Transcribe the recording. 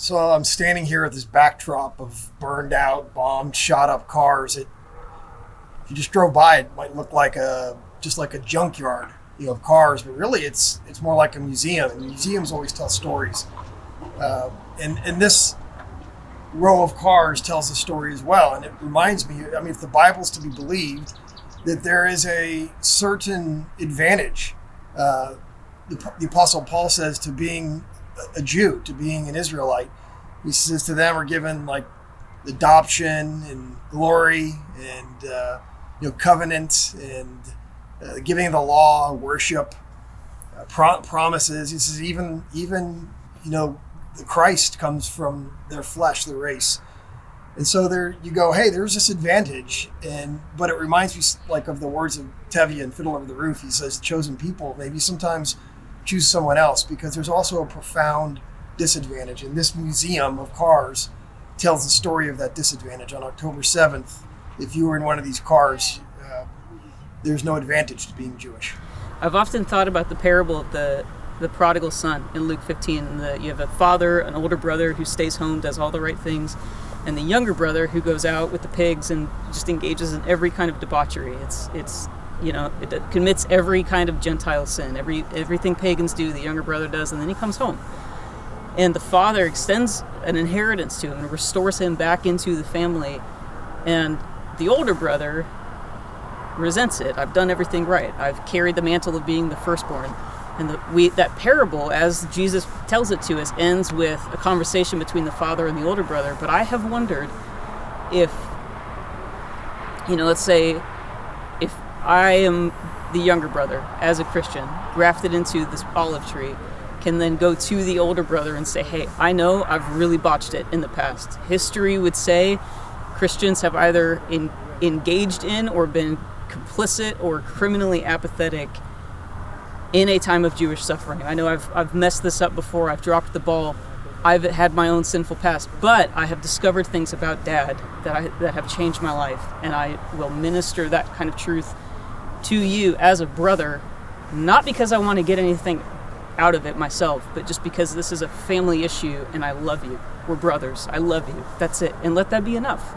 So I'm standing here at this backdrop of burned out, bombed, shot up cars. If you just drove by, it might look like just like a junkyard, of cars, but really it's more like a museum. And museums always tell stories. And this row of cars tells a story as well. And it reminds me, if the Bible's to be believed, that there is a certain advantage. The Apostle Paul says to being a Jew, to being an Israelite. He says to them are given like adoption and glory and covenant and giving of the law, worship, promises. He says even the Christ comes from their flesh, the race. And so there you go, hey, there's this advantage. But it reminds me like of the words of Tevye in Fiddler of the Roof. He says, chosen people, maybe sometimes choose someone else, because there's also a profound disadvantage. And this museum of cars tells the story of that disadvantage. On October 7th, if you were in one of these cars, there's no advantage to being Jewish. I've often thought about the parable of the prodigal son in Luke 15. You have a father, an older brother who stays home, does all the right things, and the younger brother who goes out with the pigs and just engages in every kind of debauchery. It commits every kind of Gentile sin, everything pagans do, the younger brother does, and then he comes home. And the father extends an inheritance to him and restores him back into the family. And the older brother resents it. I've done everything right. I've carried the mantle of being the firstborn. And that parable, as Jesus tells it to us, ends with a conversation between the father and the older brother. But I have wondered if, let's say, if I am the younger brother as a Christian, grafted into this olive tree, can then go to the older brother and say, hey, I know I've really botched it in the past. History would say Christians have either engaged in or been complicit or criminally apathetic in a time of Jewish suffering. I know I've messed this up before. I've dropped the ball. I've had my own sinful past, but I have discovered things about Dad that have changed my life, and I will minister that kind of truth to you as a brother, not because I want to get anything out of it myself, but just because this is a family issue and I love you. We're brothers. I love you. That's it. And let that be enough.